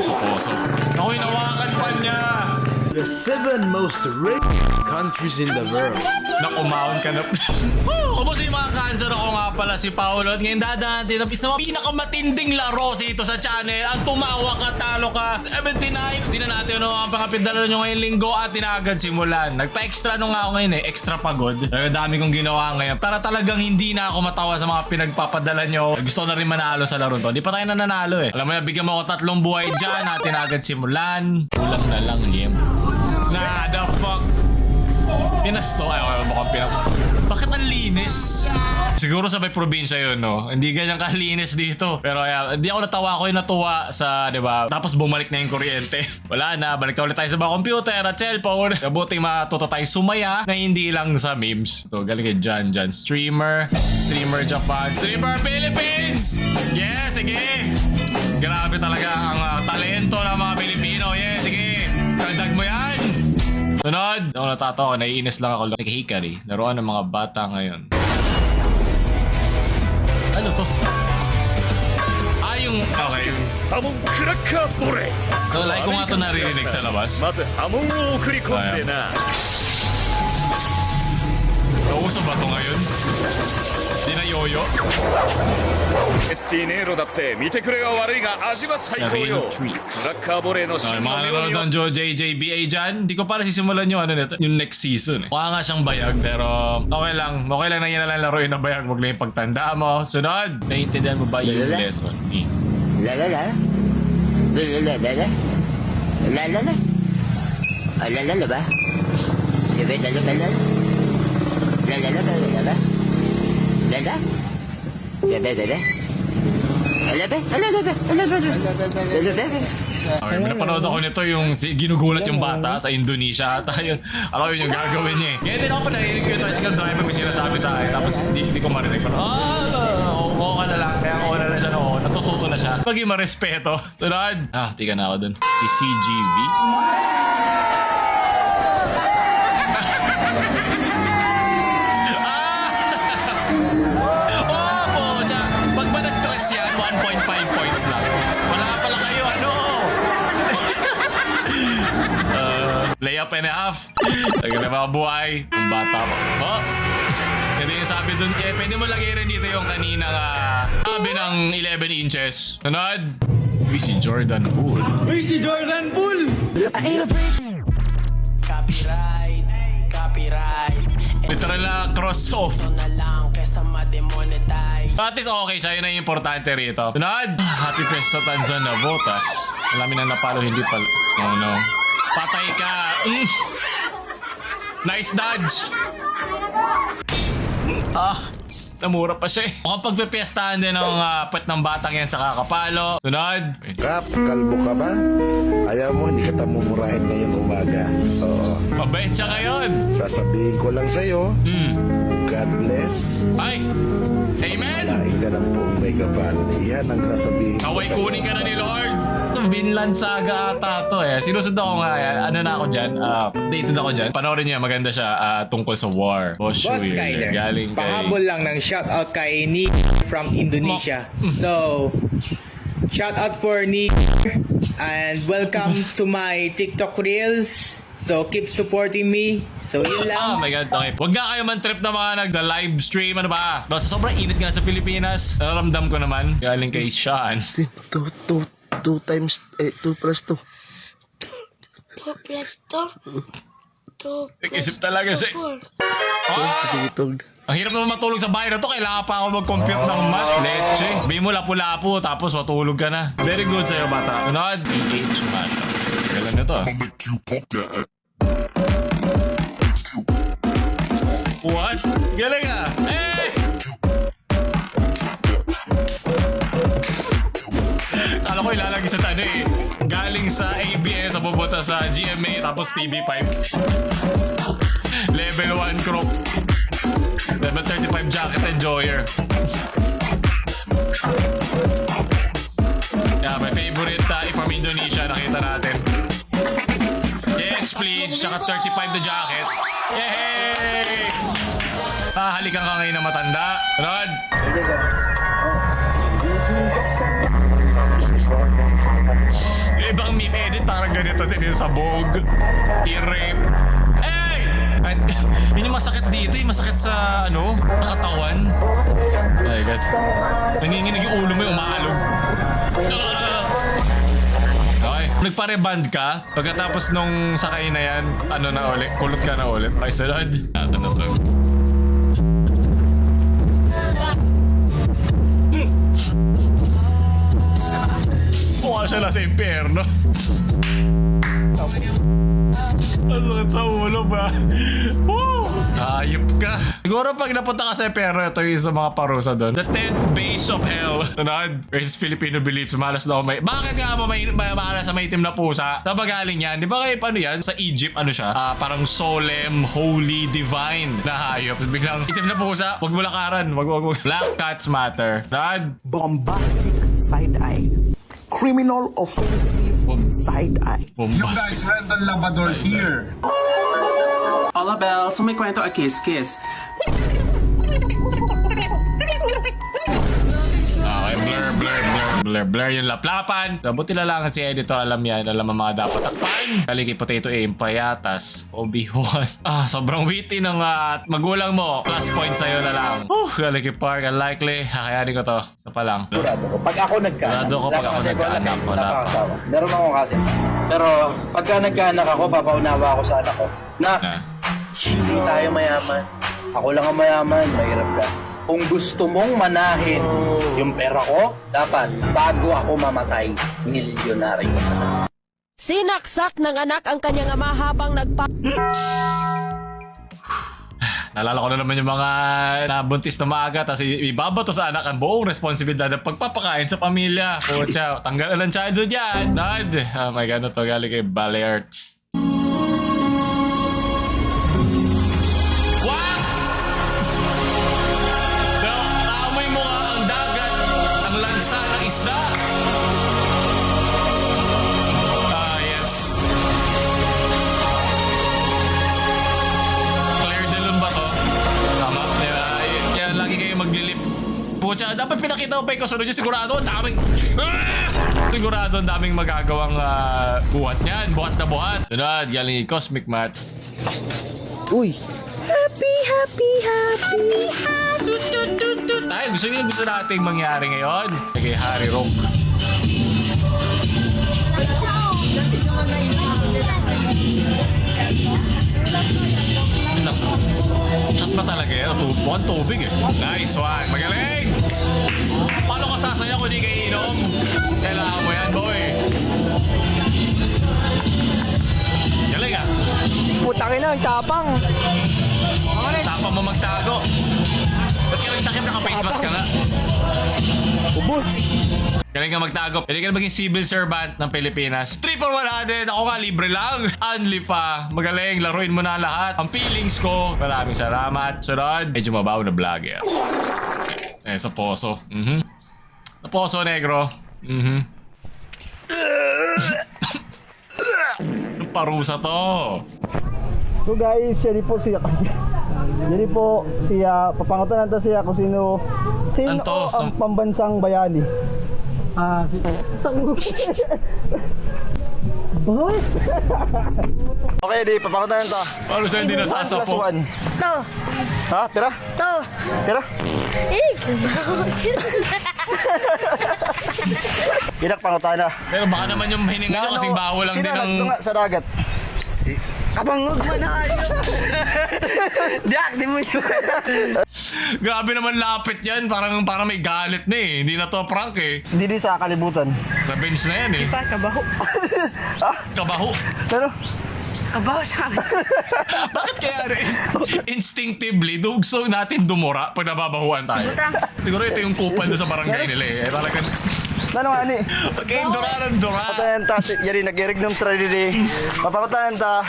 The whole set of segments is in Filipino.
sa poso. Ako hinawakan pa niya. The 7 most rich countries in the world. Nakumaon ka na. Kumusta yung mga cancer? Ako nga pala si Paolo. At ngayon dadaan natin ang isa mga pinakamatinding laro dito sa channel. Ang tumawa ka, talo ka. 79. Hindi na natin ang pangapindala nyo ngayong linggo at tinagad simulan. Nagpa-extra nung nga ako ngayon extra pagod. Ang dami kong ginawa ngayon. Para talagang hindi na ako matawa sa mga pinagpapadala nyo. Gusto ko na rin manalo sa laro to. Di pa tayo nananalo Alam mo na, bigyan mo ako 3 buhay dyan at tinagad simulan. Kulang na lang, Liam. Nah, the fuck? Pinas to? Ay, mukhang pinas. Bakit ang linis? Siguro sa may probinsya yun, no? Hindi ganyan kalinis dito. Pero hindi ako natawa. Ako yung natuwa sa, di ba? Tapos bumalik na yung kuryente. Wala na. Balik na ulit tayo sa mga computer at cellphone. Kabuting matuto tayo sumaya na hindi lang sa memes. Ito, galing kay Jan. Streamer Japan. Streamer Philippines! Yeah, sige! Grabe talaga ang talento ng mga Pilipino. Yeah, sige. Kaldag mo yan! Sunod! Ako natatawa, naiinis lang ako. Like Hikari, laruan ng mga bata ngayon. Ano to? Yung... Okay. Hamon cracker bore. So, like ko nga ito naririnig sa labas. Mazu hamon o okurikonde na. Nauso ba ito ngayon? Di na yoyo? ケッティネーロだって見てくれが悪いが味は最高よ。クラッカーボレーの Okay, 真 mga の妙 nanonood に ng Joe JJBA dyan, di ko para sisimulan yung nito, yung next season Mukha nga siyang bayag, pero okay lang na yan na lang laruin na bayag. Huwag lang yung pagtanda mo. Sunod! Naiintindihan mo ba yung lesson? La la la. La la la la. La la la. Ah, la la la ba? La la la la. La la la la la ba? La la. La la la la. La ba? La la ba? La ba? La ba? Okay, napanood ako nito yung ginugulat yung bata sa Indonesia. Tayo, alam yun yung gagawin niya Kaya din ako pa narinig ko yung tricycle driver may sinasabi sa akin. Tapos di ko marinig. Oo ka na lang. Kaya oo na siya. Natututo na siya. Maging marespeto. Sunod. Tika na ako dun. CGV. Pag ba nag-stress yan, 1.5 points lang. Wala pala kayo, Play up and a half. Lagi na mga buhay. Ang bata mo. Ito yung sabi dun. Pwede mo lagay rin dito yung kaninang sabi ng 11 inches. Sunod. Uy, si Jordan Poole. Literal na cross-off. At least okay siya. Yun ang importante rito. Sunod. Happy Fiesta Tanzan na Botas. Alamin na napalo, hindi pala. No. Patay ka. Nice dodge. Namura pa siya Mukhang pagpipiestahan din ng pet ng batang yan sa kakapalo. Sunod. Rap, kalbo ka ba? Ayaw mo, hindi kita mumurahin ngayong umaga. Oo. Mabait siya ngayon. Sasabihin ko lang sa'yo, God bless. Ay. Amen. Laing ka ng buong may kapal. Yan ang sasabihin ko Kaway sa'yo. kunin ka na ni Lord. Vinland Saga ata to Sinusunod ako nga yan. Ano na ako dyan? Updated ako dyan. Panoorin niya, maganda siya tungkol sa war. Boss Skyler, galing kay... pahabol lang ng shoutout kay Nick from Indonesia. So, shoutout for Nick and welcome to my TikTok Reels. So, keep supporting me. So, yun Oh lang. my God, okay. Huwag nga kayo man-trip na mga nagda-live stream. Ano ba? Basta sobrang init nga sa Pilipinas. Nararamdam ko naman. Galing kay Sean. 2 times 2 plus 2. 2 plus 2. 2 plus Nag-isip talaga siya. 4. Sige, tog. Ang hirap naman matulog sa bahay na to. Kailangan pa ako mag-compute ng math. Leche. Bigyan mo lapu-lapu tapos matulog ka na. Very good sa'yo, bata. Sunod. PH bata. Galan na to. What? Galing Kala ko ilalagay sa galing sa ABS, pupunta sa GMA, tapos TV5. Level 1 crop. Level 35 jacket enjoyer. My favorite from Indonesia, nakita natin. Yes, please. Tsaka 35 the jacket. Yay! Halikan ka ngayon na matanda. Rod! ibang meme edit parang ganito din yung sabog, i-rape. Hey! At, yun yung masakit dito, yung masakit sa ano, sa katawan. Oh my God. Nanginginig yung ulo mo, yung umaalog. Okay. Nagpa-reband ka, pagkatapos nung sakay na yan, ano na ulit, kulot ka na ulit. Okay, sunod. Ano na to? Mukha siya nasa impyerno. Ang sakit sa ulo ba? Woo! Ayop ka. Siguro pag napunta ka sa impyerno, ito yung sa mga parusa doon. The 10th base of hell. Tunod versus Filipino beliefs. Malas daw may... Bakit nga ba may malas sa maitim na pusa? Saan ba galing yan? Di ba kayo paano yan? Sa Egypt, ano siya? Parang solemn, holy, divine na hayop. Tapos biglang itim na pusa. Huwag mo lakaran. Wag. Black cats matter. Tunod. Bombastic side eye. Criminal offensive side eye. Bombastic. Randall Labrador here. Olabel, sumikwento a kiss-kiss. Okay, blur yung laplapan. Buti na lang si editor, alam yan. Alam ang mga dapat takpan. Kaligay potato aim, payatas, Obi-Wan. Sobrang witty ng magulang mo. Plus point sa'yo na lang. Kaligay Park, unlikely. Kakayanin ko to. Isa pa lang. Sigurado ko. Pag ako Sigurado ko pag ako nagkaanak. Wala pa. Meron akong kasi. Pero pagka nagkaanak ako, papaunawa ako sa anak ko. Na, hindi tayo mayaman. Ako lang ang mayaman, mahirap ka. Kung gusto mong manahin yung pera ko, dapat bago ako mamatay, milyonaryo ka. Sinaksak ng anak ang kanyang ama habang Naalala ko na naman yung mga nabuntis na maaga tapos ibabato sa anak ang buong responsibilidad ng pagpapakain sa pamilya. Pucha, tanggal na ng childhood yan. Nad. Oh my God, ito galing kay Baleart. Pucha, dapat pinakita mo pa yung kasunod niya. Sigurado, ang daming... Sigurado, ang daming magagawang buhat niyan. Buhat na buhat. Tunod, galing Cosmic Mat. Uy! Happy. Tayo, gusto nating mangyari ngayon. Kay Harry Rock. Chat pa talaga yan. Mukhang tubig eh. Nice one. Magaling! Paano ka sasaya kung di kayo inom? Kailangan mo yan, boy. Galing ah. Putangin na, ang tapang. Tapang mo magtago. Ba't ka nagtakip naka-face mask ka nga? Ubus. Galing ka magtago. Pwede ka na maging civil servant ng Pilipinas. 3 for 100. Ako nga, libre lang. Unli pa. Magaling. Laruin mo na lahat. Ang feelings ko. Maraming salamat. Sunod. Medyo mabaw na vlogger. Sa poso. Sa poso, negro. Parusa to. So guys, yan po siya. Yan po siya. Papangutan natin siya kung sino Anto, ang pambansang bayani. Si Boy! Okay, di, papakutan to. Paano siya hindi nasasapo? To. Ha? Pira? To. Pira? Pinak pangutan na. Pero baka naman yung hininga nyo kasing bawal lang din ng... Sino nga sa dagat? Kabangog man na ayaw. Di mo yun. Grabe naman lapit yan. Parang may galit na eh. Hindi na to prank eh. Hindi di sa kalibutan. Revenge na yan eh. Kabaho. Kabaho. Pero? Kabaho sa akin. Bakit kaya instinctively dugso natin dumura pag nababahuan tayo? Siguro ito yung kupal doon sa barangay nila eh. Talagang... Ano nga ni? Okay, dura. Patayan ta, yari nag-irig ng tragedy. Papakutayan ta.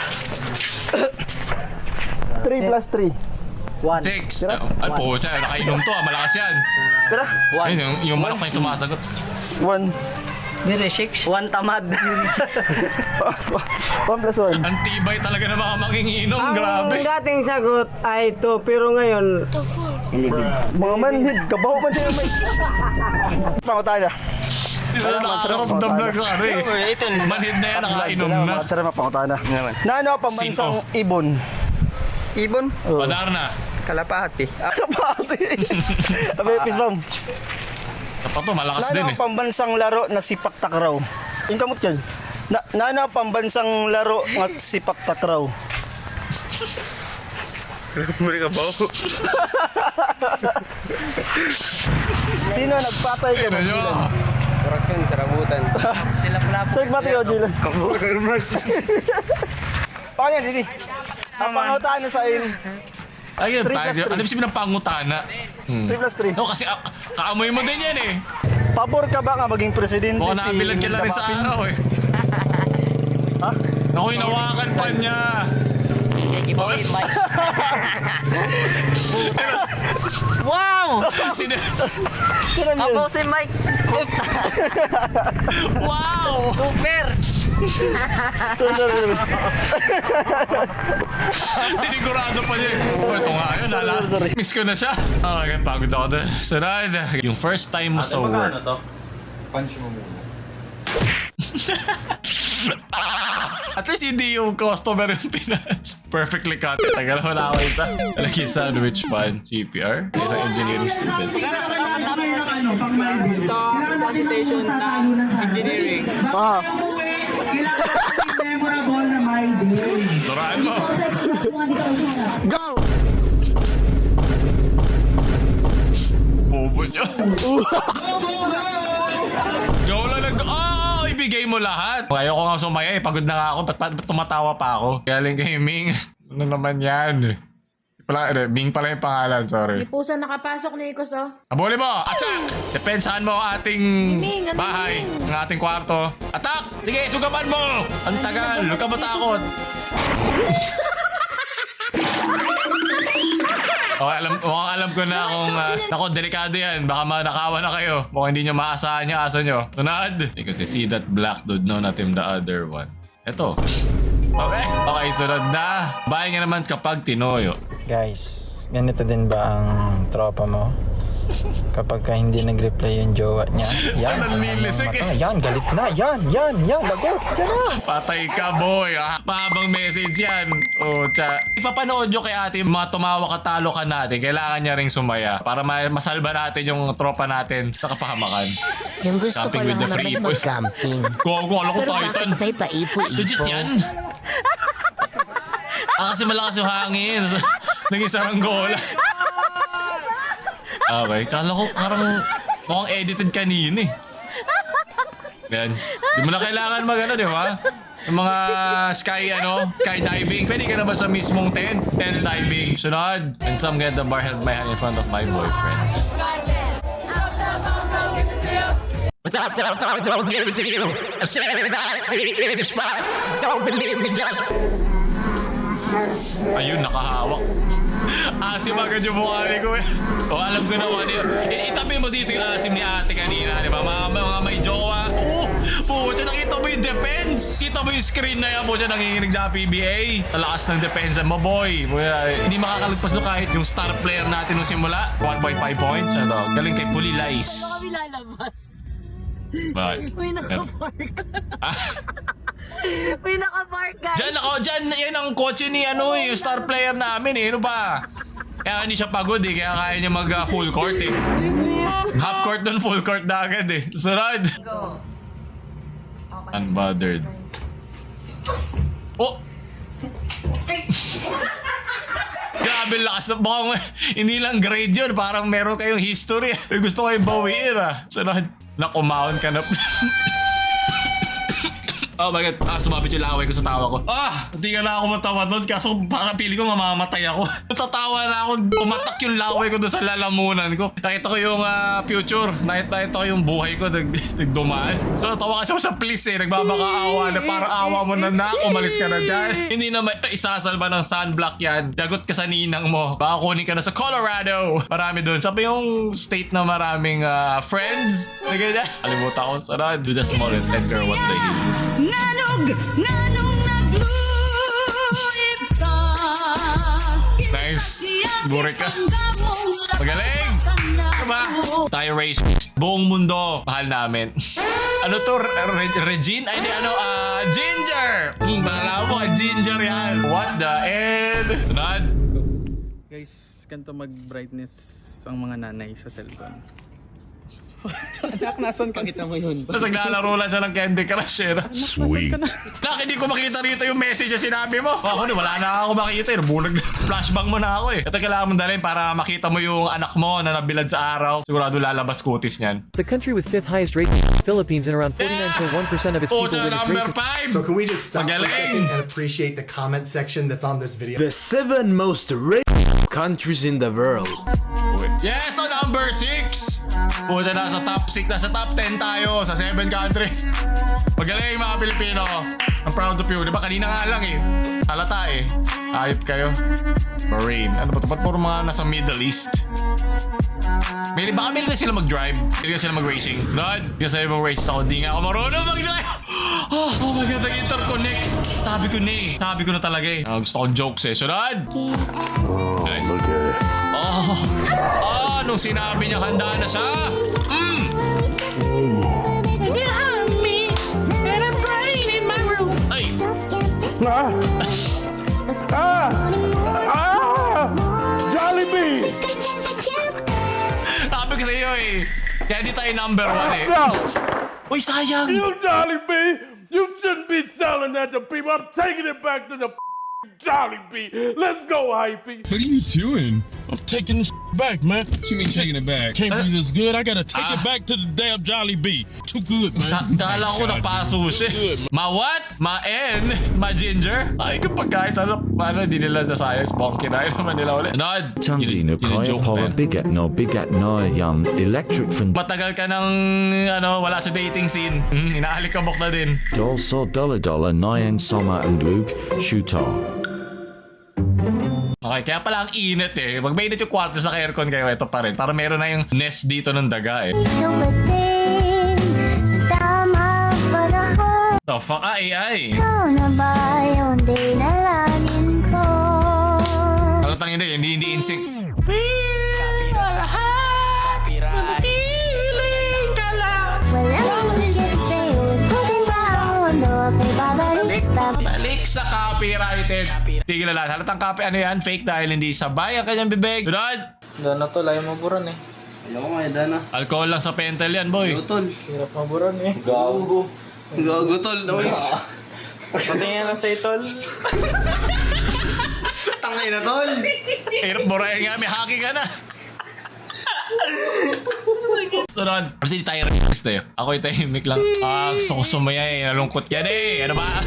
3 plus 3. 6. Ay po, nakainom to malakas yan. Pira? Ayun, yung manok na yung sumasagot. 1. Nire 6. 1 tamad. 1 plus 1. Ang tibay talaga ng mga manginginom, grabe. Ang dating sagot ay 2, pero ngayon... Mga manhid, kabaho man siya may... Pakutayan na. Isa na nakakaramdam na sa ano eh. Manhid na yan, nakainom na. Sarap mapangutana. Na ano pambansang ibon? Ibon? Padarna. Kalapati. Kalapati. Abi, pisbam. Kapag to, malakas din Na eh. ano pambansang laro na sipak takraw? Yung kamot yan. Na ano pambansang laro na sipak takraw? Muli ka ba? Sino nagpatay ka ba? Ano nyo? Correction, sarabutan. Sila pala po. Sa nagpatay ka, Jilan? Paano yan, Didi? Ang pangutana sa in. Ayun, 3 plus 3. ano ibig sabihin ng pangutana? 3+3. No, kasi kaamoy mo din yan eh. Pabor ka ba nga maging presidente Mukhang nabilad ka lang rin sa araw eh. Ha? Ako, hinawakan pa niya. Wow! Sino? Ako si Mike. Wow! Super! Sinigurado pa niya. Oh, ito nga yun. Sorry. Miss ko na siya. Okay, pagod ako doon. Sunod, yung first time mo sa work. Punch mo muna. At least hindi yung customer yung pinas. Perfectly cut. Tagal wala ako isa. Lagi sandwich fan. CPR. Isang engineering student. Ah. Turaan mo. Go! Bobo niya. Go lang ibigay mo lahat. Ayoko nga sumaya eh. Pagod na nga ako. Ba't tumatawa pa ako? Galing kay Ming. Ano naman yan? Ming pala yung pangalan. Sorry. Hindi po sa nakapasok ni Ikos, oh. Abuli mo! Atsak! Depensahan mo ang ating bahay. Ang ating kwarto. Atak! Sige, sugapan mo! Ang tagal. Huwag ka matakot. Okay, alam ko na kung nako, delikado yan. Baka manakawa na kayo. Mukhang hindi nyo maasahan yung aso nyo. Sunod! Kasi see that black dude, no, not him the other one. Eto. Okay, sunod na. Bahay nga naman kapag tinoyo. Guys, ganito din ba ang tropa mo? Kapag ka hindi nag-reply yung jowa niya, yan, Nanlilisik eh. yan, galit na, yan, lagot, yan na. Patay ka, boy. Mahabang message yan. Ipapanood nyo kay ate mga tumawa katalo ka natin. Kailangan niya ring sumaya para masalba natin yung tropa natin sa kapahamakan. Yung gusto Camping ko with lang the free naman boy. mag-camping. Alam ko Pero Titan. bakit may paipo-ipo? Legit yan. Kasi malakas yung hangin. Naging saranggola. Okay, kala ko parang mukhang edited kanina eh. Yan. Di mo na kailangan mag-ano, di ba? Yung mga sky diving. Pwede ka naman sa mismong tent diving. Sunod. And some get the bar held my hand in front of my boyfriend. Don't give it to you. Don't believe me, just... Ayun, nakahawak. Asim agad yung mukha ni ko eh. Alam ko na ano yun. Itabi mo dito yung asim ni ate kanina, di ba? Mga may jowa. Pucha, nakita mo yung defense. Kita mo yung screen na yan, pucha, nanginginig na PBA. Talakas ng defense mo, boy. Hindi makakalagpas no kahit yung star player natin nung simula. 1.5 points. Galing kay Pulilais. Kami lalabas. Bakit? May nakapark. May nakapark, guys. Diyan, yan ang kotse ni yung star player namin eh. Ano ba? Kaya hindi siya pagod eh. Kaya kaya niya mag full court eh. Half court doon, full court na agad eh. Sunod. Go. Unbothered. Oh! Grabe lakas na baka hindi lang grade yun. Parang meron kayong history. Gusto kayong bawiin Sunod. Nakumaon ka na. Oh my God. Sumabit yung laway ko sa tawa ko. Hindi ka na ako matawa doon. Kaso baka pili ko mamamatay ako. Natatawa na ako. Umatak yung laway ko doon sa lalamunan ko. Nakita ko yung future. Nakita ko yung buhay ko nagdumaan. So natawa kasi ako sa please eh. Nagbabaka-awa na parang awa mo na umalis ka na dyan. Hindi na isasalba ng sunblock yan. Dagot ka sa ninang mo. Baka kunin ka na sa Colorado. Marami doon. Sabi yung state na maraming friends. Kalimutan ko. Sarad. Do the small and tender what they do. Nice. Burik ka. Magaling! Diba? Tayo race. Buong mundo, mahal namin. Ano to? Regine? Ay, di ano? Ginger! Bala mo, Ginger yan. What the hell? Tunad? Guys, ganito mag-brightness ang mga nanay sa cellphone. Anak, nasan ka? Pakita mo yun. Tapos naglalaro lang siya ng Candy Crush eh. Sweet. Nak, hindi ko makita rito yung message na sinabi mo. Ako wala na ako makita eh. Bulag na. Flashbang mo na ako eh. Ito kailangan mong dalhin para makita mo yung anak mo na nabilad sa araw. Sigurado lalabas kutis niyan. The country with 5th highest rate in the Philippines and around 49.1% of its people witness number racist. 5. So can we just stop for a Magaling. second and appreciate the comment section that's on this video? The 7 most racist countries in the world. Yes, so number 6. Puta, nasa top 6, nasa top 10 tayo sa 7 countries. Magaling mga Pilipino. I'm proud of you. Diba kanina nga lang eh. Halata eh. Ayop kayo. Marine. Ano ba ito? Ba't puro mga nasa Middle East? Baka may na sila mag-drive. Hindi na sila mag-racing. Rod, hindi sa'yo mag-race ako. Hindi nga ako marunong mag-drive. Oh my God, nag-interconnect. Sabi ko na eh. Sabi ko na talaga eh. Gusto kong jokes eh. So Rod. Nice. Nung sinabi niya handa na siya. Ay. Jollibee! Sabi ko sa iyo eh. Kaya di tayo number 1 eh. Uy, sayang. You Jollibee! You shouldn't be selling that to people. I'm taking it back to the Jollibee. Let's go, Hypey. What are you doing? I'm taking this back, man. What you mean taking it back? Can't be this good. I gotta take it back to the damn Jollibee. Too good, man. Kala ko na pasusi. Ma what? Ma N? Ma Ginger? Ay, kapag guys, ano, hindi nila nasayang bong kinain naman nila ulit. Nod! Tangina kaya para bigat no electric fan. Matagal ka nang, wala sa dating scene. Inaalikabok na din. Also dollar Nyan Summer and Luke Shooter. Okay, kaya pala ang init eh. Pag mainit yung kwarto sa aircon kayo, ito pa rin. Para meron na yung nest dito ng daga eh. The fuck? AI! Halatang hindi insync. Balik sa copyrighted. Tigil na lang. Halatang copy, yan? Fake dahil hindi sabay ang kanyang bibig. Rod! Dana tol, ayaw maburan eh. Ayaw ko nga, Dana. Alcohol lang sa pentel yan, boy. Tol. Hirap maburan eh. Gago. Gago, Tol. Patingin lang sa'yo tol. Tangay na, Tol. Hirap burahin nga, may haki ka na. Sunod. Kasi di tayo racist eh. Ako yung tahimik lang. Gusto ko sumaya eh. Nalungkot yan eh. Ano ba?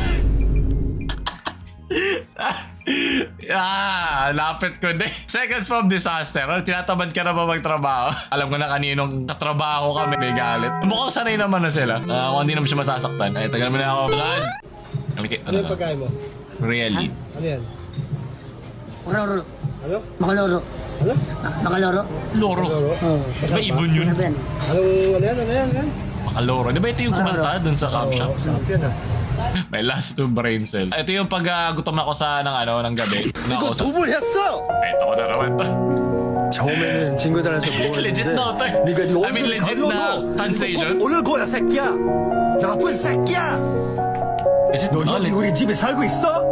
Lapit ko na eh. Seconds from disaster. Tinatamad ka na ba magtrabaho? Alam ko na kaninong katrabaho kami. May galit. Mukhang sanay naman na sila. Kung hindi naman siya masasaktan. Ay, tagal mo na ako. Ano yung pagkain mo? Really? Ano yan? Makaloro. Ano? Makaloro. Ano? Makaloro. Loro. Di ba ibon yun? Ano yan? Makaloro. Di ba ito yung kumanta dun sa camp shop? Champion ah. May last to brain cell. Ito yung pag gutom na ako sa ng gabi. 이거 두 번 했어! Ay, ako na naman to. 처음에는 친구들한테 Legit 모았는데 na ito. 네가 네 I mean, legit na translation. 오늘 거야 새끼야! 나쁜 새끼야! Is it 너 여기 우리 집에 살고 있어?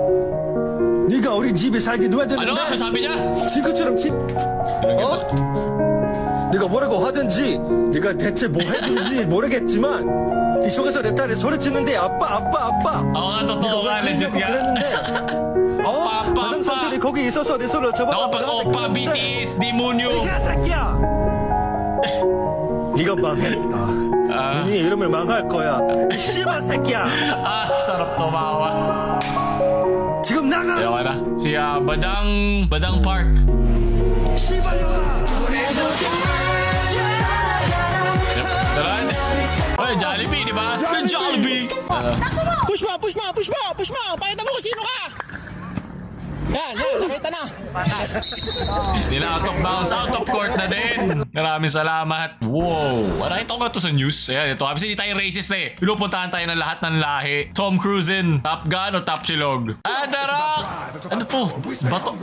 네가 우리 집에 살게 누워야 되는데 Ano? Sabi niya? 친구처럼 네가 뭐라고 하든지 네가 대체 뭐 했는지 모르겠지만 이 속에서 내 딸이 소리치는데 아빠 Oo nga, totoo nga. Legit nga. 그랬는데 다른 사람들이 거기 있어서 내 손을 Ako 잡아다가 pag opa, BTS, demonyo. 네가 새끼야 네가 망했다 너네 이름을 망할 거야 이 씨발 새끼야 Sarap tumawa. 지금 나가 Ayaw ka na. Si Badang Park. Taran? Oy, Jollibee, di ba? Yung Jollibee! Push mo! Pakita mo kung sino ka! Yan, nakita na. Hindi na out of bounds, out of court na din. Maraming salamat. Wow, nakita ko nga to sa news. Ayan, ito. Kasi hindi tayo racist na eh. Pinupuntahan tayo ng lahat ng lahi. Tom Cruise in Top Gun o Top Chilog? The Rock! Ano to? Bato?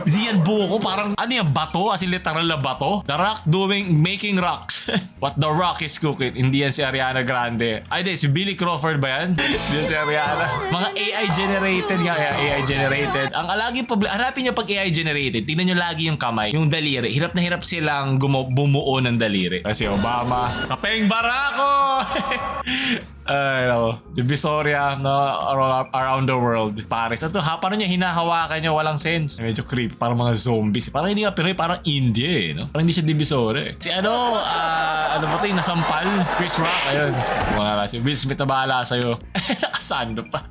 Hindi yan buko. Parang, ano yan? Bato? As in literal na bato? The Rock making rocks. What The Rock is cooking. Hindi yan si Ariana Grande. Ay, di. Si Billy Crawford ba yan? Hindi yan si Ariana. Mga AI generated nga. AI generated. Ang lagi hanapin nyo pag AI generated. Tingnan nyo lagi yung kamay. Yung daliri. Hirap na hirap silang bumuo ng daliri. Kasi Obama. Kapeng Barako! Ay, no. Divisoria around the world. Paris. Ito, paano niya hinahawakan niya? Walang sense. Medyo creepy. Parang mga zombies. Parang hindi nga Pinoy. Parang India eh. No? Parang hindi siya Divisoria eh. Si ano ba ito yung nasampal? Chris Rock. Ayun. Si Will Smith na bahala sa'yo. Nakasando pa.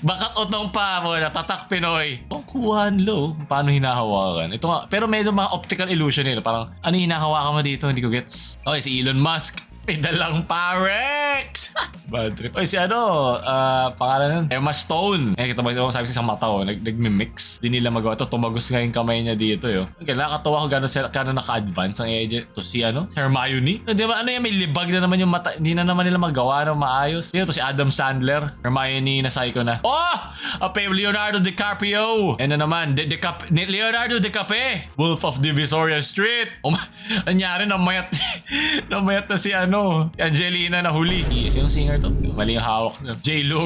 Bakat otong pa mo. Natatak Pinoy. Kuhan lo. Paano hinahawakan? Ito nga. Pero medyo mga optical illusion eh. Parang ano hinahawakan mo dito? Hindi ko gets. Okay, si Elon Musk. Dalang Parex! Bad trip. Oy, si pangalan nun? Emma Stone. Kita ba ito sabi sa mata ko, nagmimix. Di nila magawa ito. Tumagos nga yung kamay niya dito yo. Okay, nakakatawa ko gano'n naka-advance ang agent. To si Hermione. Di ba ano yan, may libag na naman yung mata. Hindi na naman nila magawa ng maayos. Dito to si Adam Sandler. Hermione na psycho na. Leonardo DiCaprio. Ano naman, Leonardo DiCaprio. Wolf of Divisoria Street. Anyari, namayat na si Angelina na huli. Sinong singer to? Mali yung hawak. J-Lo.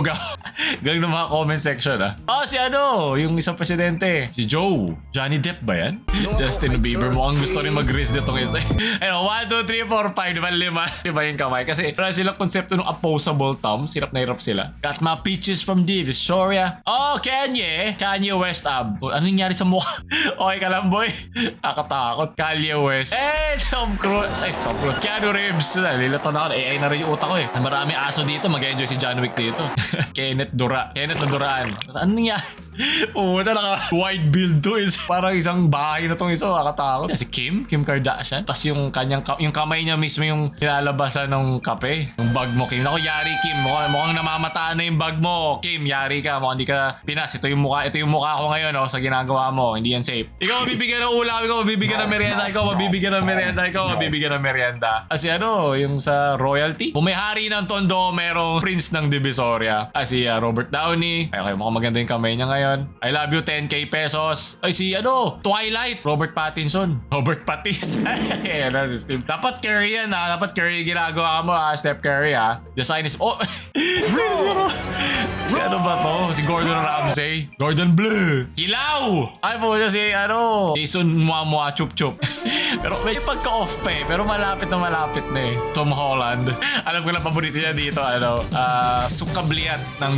Galing ng mga comment section si yung isang presidente. Si Joe. Johnny Depp ba yan? Justin Bieber. Mukhang gusto rin mag-risk ditong isa. 1, 2, 3, 4, 5. Diba 5? Diba yung kamay? Kasi wala silang konsepto ng opposable thumbs. Hirap na hirap sila. Got my peaches from Divisoria. Kanye West ab. Ano nangyari sa mukha? Okay ka lang, boy. Nakatakot. Kanye West. Tom Cruise. Tom Cruise. Keanu Reeves. Lilito na ako. AI na rin yung utak ko eh. Marami aso dito. Mag-enjoy si John Wick dito. Kenneth na Duraan. Ano niya? Naka-wide build to. Parang isang bahay na tong isa. Nakatakot. Si Kim Kardashian. Tapos yung kamay niya mismo yung nilalabasan ng kape. Yung bag mo, Kim. Naku, yari Kim. Mukhang namamataan na yung bag mo. Kim, yari ka. Mukhang hindi ka Pinas. Ito yung mukha ko ngayon sa ginagawa mo. Hindi yan safe. Ikaw mabibigyan ng ulam. Ikaw mabibigyan ng merienda. Ikaw mabibigyan ng merienda. Kasi yung sa royalty. Kung may hari ng Tondo, merong prince ng Divisoria. Si Robert Downey. Ay, mukhang maganda yung kamay niya ngayon. I love you, 10k pesos. Ay, si Twilight. Robert Pattinson. Robert Pattis. Dapat Curry yan dapat Curry ginagawa mo Steph Curry Design is si ano ba to? Si Gordon Ramsay. Gordon Bleu. Hilaw! Ay po siya si Jason Momoa Chup Chup. Pero may pagka-off pa pero malapit na Tom Holland. Alam ko na paborito niya dito sukabliat ng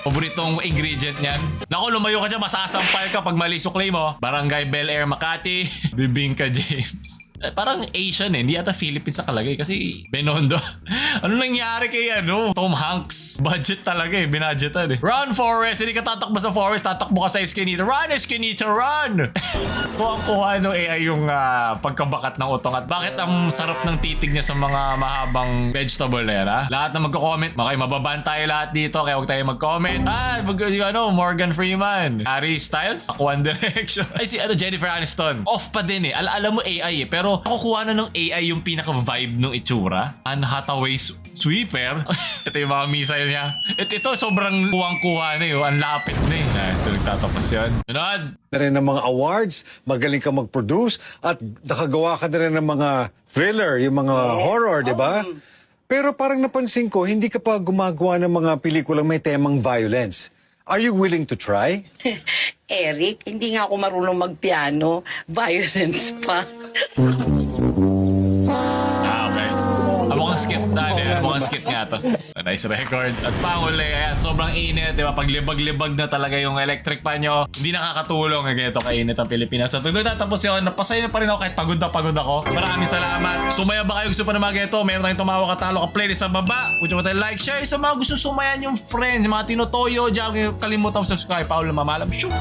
paboritong ingredient niyan. Naku, lumayo ka dyan, masasampal ka pag mali suklay mo. Barangay Bel Air Makati. Bibingka James. Parang Asian hindi ata Philippines sa kalagay kasi Benondo. Ano nangyari kay Tom Hanks? Budget talaga binadgetan Run Forrest, hindi ka tatakbo sa forest, tatakbo ka sa Eskinita. Run Eskinita, run! Kuha AI yung pagkabakat ng utong at bakit ang sarap ng titig niya sa mga mahabang vegetable na yan Lahat na magko-comment, mababan tayo lahat dito kaya huwag tayo mag-comment. Morgan Freeman, Harry Styles, One Direction. Ay si Jennifer Aniston. Off pa din alam mo AI pero nakukuha na ng AI yung pinaka-vibe ng itsura. Anne Hathaway sweeper. Ito yung mga missile niya. Ito sobrang kuwang-kuha na Ang lapit na Ito nagtatapos yan. Sunod! Na rin ng mga awards, magaling ka mag-produce at nakagawa ka na rin ng mga thriller, yung mga horror, di ba? Pero parang napansin ko, hindi ka pa gumagawa ng mga pelikulang may temang violence. Are you willing to try? Eric, hindi nga ako marunong magpiano. Violence pa. Okay. Mukhang skit mukhang skit nga to. Nice record. At panguli, sobrang init, di ba? Pag libag-libag na talaga yung electric pan nyo, hindi nakakatulong ganito kainit ang Pilipinas. At ito tapos yun, napasaya na pa rin ako kahit pagod na ako. Maraming salamat. Sumaya ba kayo gusto pa na mga ganito? Meron tayong tumawa katalo ka playlist sa baba. Kung mo tayo like, share sa mga gusto sumayan yung friends, mga tinotoyo. Diyan kalimutan subscribe. Paolo Mamalam. Shoot!